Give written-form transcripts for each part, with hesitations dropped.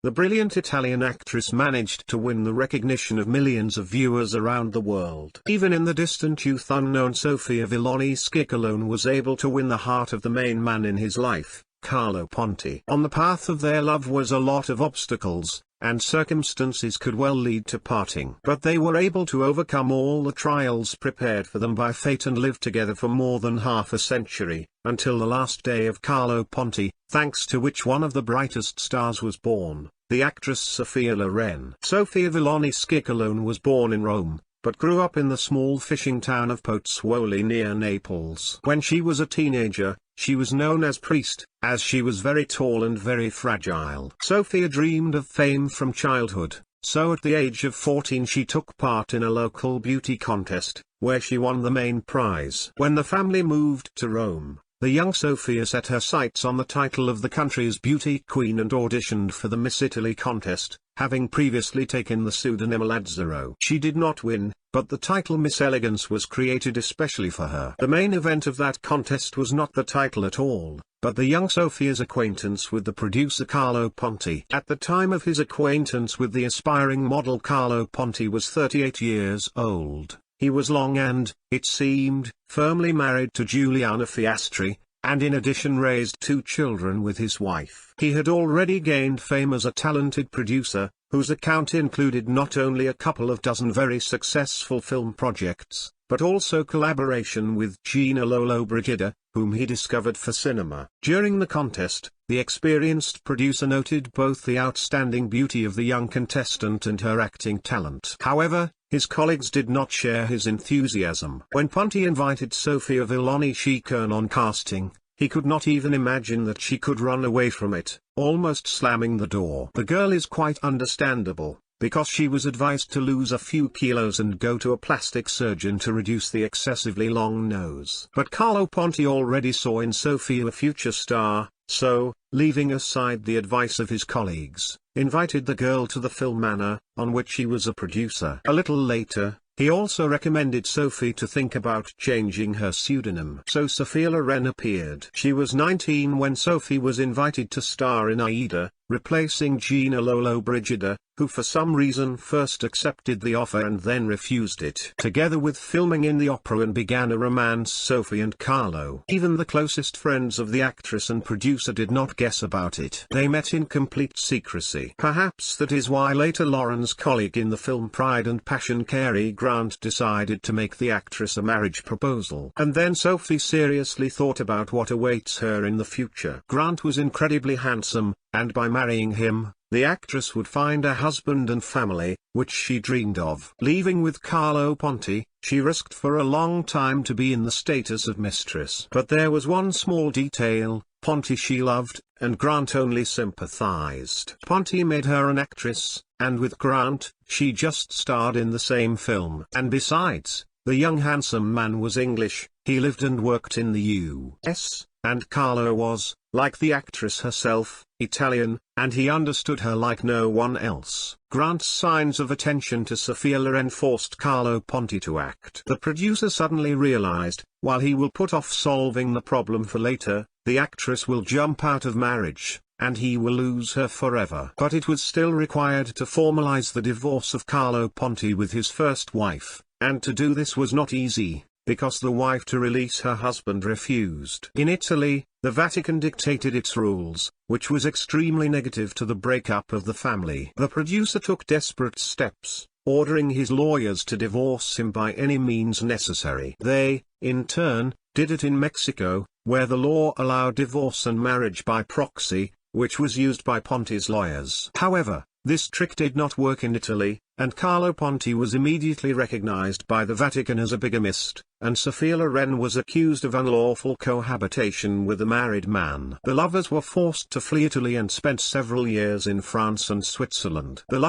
the brilliant Italian actress managed to win the recognition of millions of viewers around the world. Even in the distant youth unknown Sophia Loren was able to win the heart of the main man in his life, Carlo Ponti. On the path of their love was a lot of obstacles, and circumstances could well lead to parting. But they were able to overcome all the trials prepared for them by fate and live together for more than half a century, until the last day of Carlo Ponti, thanks to which one of the brightest stars was born, the actress Sophia Loren. Sophia Loren was born in Rome, but grew up in the small fishing town of Pozzuoli near Naples. When she was a teenager, she was known as Priest, as she was very tall and very fragile. Sophia dreamed of fame from childhood, so at the age of 14 she took part in a local beauty contest, where she won the main prize. When the family moved to Rome, the young Sophia set her sights on the title of the country's beauty queen and auditioned for the Miss Italy contest, having previously taken the pseudonym Lazzaro. She did not win, but the title Miss Elegance was created especially for her. The main event of that contest was not the title at all, but the young Sophia's acquaintance with the producer Carlo Ponti. At the time of his acquaintance with the aspiring model, Carlo Ponti was 38 years old. He was long and, it seemed, firmly married to Giuliana Fiastri, and in addition raised 2 children with his wife. He had already gained fame as a talented producer, whose account included not only a couple of dozen very successful film projects, but also collaboration with Gina Lollobrigida, whom he discovered for cinema. During the contest, the experienced producer noted both the outstanding beauty of the young contestant and her acting talent. However, his colleagues did not share his enthusiasm. When Ponti invited Sophia Loren on casting, he could not even imagine that she could run away from it, almost slamming the door. The girl is quite understandable, because she was advised to lose a few kilos and go to a plastic surgeon to reduce the excessively long nose. But Carlo Ponti already saw in Sophia a future star, so, leaving aside the advice of his colleagues, invited the girl to the film Manor, on which he was a producer. A little later, he also recommended Sophie to think about changing her pseudonym. So Sophia Loren appeared. She was 19 when Sophie was invited to star in Aida, replacing Gina Lollobrigida, who for some reason first accepted the offer and then refused it. Together with filming in the opera and began a romance, Sophie and Carlo. Even the closest friends of the actress and producer did not guess about it. They met in complete secrecy. Perhaps that is why later Loren's colleague in the film Pride and Passion, Cary Grant, decided to make the actress a marriage proposal. And then Sophie seriously thought about what awaits her in the future. Grant was incredibly handsome, and by marrying him, the actress would find a husband and family, which she dreamed of. Leaving with Carlo Ponti, she risked for a long time to be in the status of mistress. But there was one small detail: Ponti she loved, and Grant only sympathized. Ponti made her an actress, and with Grant, she just starred in the same film. And besides, the young handsome man was English, he lived and worked in the US, and Carlo was, like the actress herself, Italian, and he understood her like no one else. Grant's signs of attention to Sophia Loren forced Carlo Ponti to act. The producer suddenly realized, while he will put off solving the problem for later, the actress will jump out of marriage, and he will lose her forever. But it was still required to formalize the divorce of Carlo Ponti with his first wife, and to do this was not easy, because the wife to release her husband refused. In Italy, the Vatican dictated its rules, which was extremely negative to the breakup of the family. The producer took desperate steps, ordering his lawyers to divorce him by any means necessary. They, in turn, did it in Mexico, where the law allowed divorce and marriage by proxy, which was used by Ponti's lawyers. However, this trick did not work in Italy, and Carlo Ponti was immediately recognized by the Vatican as a bigamist, and Sophia Loren was accused of unlawful cohabitation with a married man. The lovers were forced to flee Italy and spent several years in France and Switzerland. 5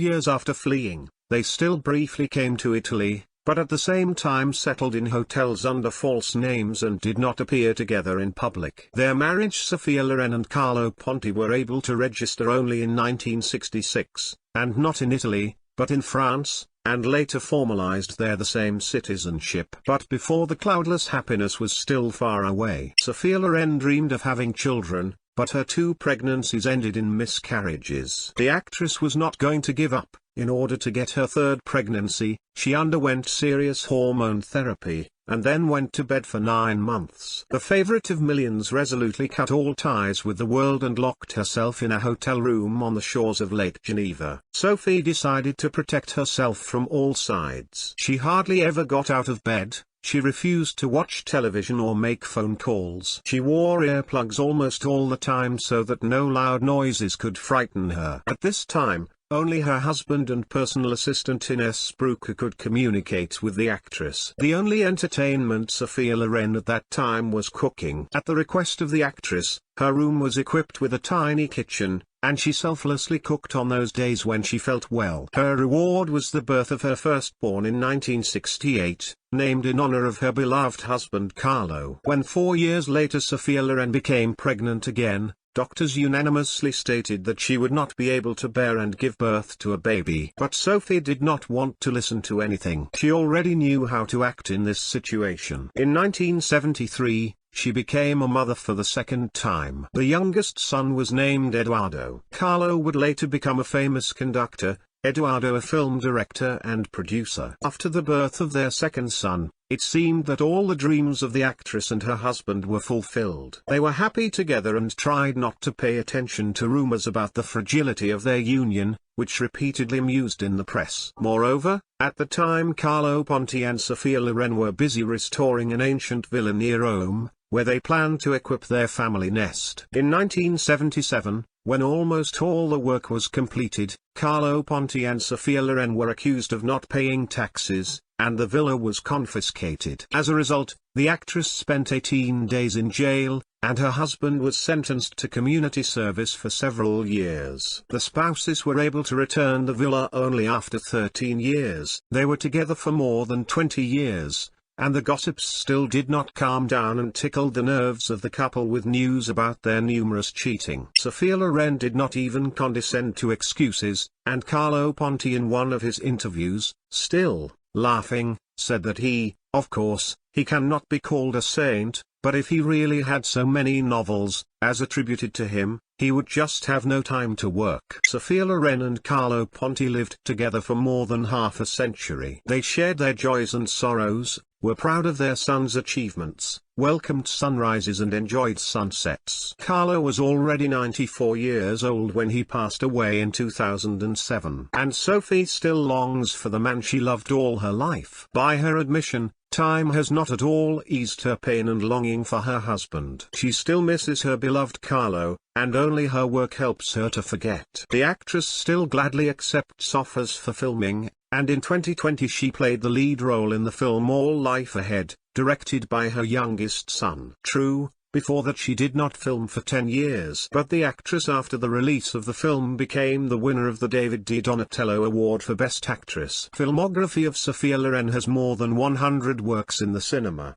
years after fleeing, they still briefly came to Italy, but at the same time settled in hotels under false names and did not appear together in public. Their marriage, Sophia Loren and Carlo Ponti, were able to register only in 1966, and not in Italy, but in France, and later formalized there the same citizenship. But before the cloudless happiness was still far away. Sophia Loren dreamed of having children, but her 2 pregnancies ended in miscarriages. The actress was not going to give up. In order to get her 3rd pregnancy, she underwent serious hormone therapy, and then went to bed for 9 months. The favorite of millions resolutely cut all ties with the world and locked herself in a hotel room on the shores of Lake Geneva. Sophie decided to protect herself from all sides. She hardly ever got out of bed. She refused to watch television or make phone calls. She wore earplugs almost all the time so that no loud noises could frighten her. At this time, only her husband and personal assistant Ines Brooker could communicate with the actress. The only entertainment Sophia Loren at that time was cooking. At the request of the actress, her room was equipped with a tiny kitchen, and she selflessly cooked on those days when she felt well. Her reward was the birth of her firstborn in 1968, named in honor of her beloved husband Carlo. When 4 years later Sophia Loren became pregnant again, doctors unanimously stated that she would not be able to bear and give birth to a baby. But Sophie did not want to listen to anything. She already knew how to act in this situation. In 1973, she became a mother for the 2nd time. The youngest son was named Eduardo. Carlo would later become a famous conductor, Eduardo a film director and producer. After the birth of their 2nd son, it seemed that all the dreams of the actress and her husband were fulfilled. They were happy together and tried not to pay attention to rumors about the fragility of their union, which repeatedly mused in the press. Moreover, at the time Carlo Ponti and Sophia Loren were busy restoring an ancient villa near Rome, where they planned to equip their family nest. In 1977, when almost all the work was completed, Carlo Ponti and Sophia Loren were accused of not paying taxes, and the villa was confiscated. As a result, the actress spent 18 days in jail, and her husband was sentenced to community service for several years. The spouses were able to return the villa only after 13 years. They were together for more than 20 years. And the gossips still did not calm down and tickled the nerves of the couple with news about their numerous cheating. Sophia Loren did not even condescend to excuses, and Carlo Ponti in one of his interviews, still laughing, said that of course, he cannot be called a saint, but if he really had so many novels, as attributed to him, he would just have no time to work. Sophia Loren and Carlo Ponti lived together for more than half a century. They shared their joys and sorrows, were proud of their son's achievements, welcomed sunrises and enjoyed sunsets. Carlo was already 94 years old when he passed away in 2007. And Sophie still longs for the man she loved all her life. By her admission, time has not at all eased her pain and longing for her husband. She still misses her beloved Carlo, and only her work helps her to forget. The actress still gladly accepts offers for filming, and in 2020 she played the lead role in the film All Life Ahead, directed by her youngest son. True, before that she did not film for 10 years. But the actress after the release of the film became the winner of the David Di Donatello Award for Best Actress. Filmography of Sophia Loren has more than 100 works in the cinema.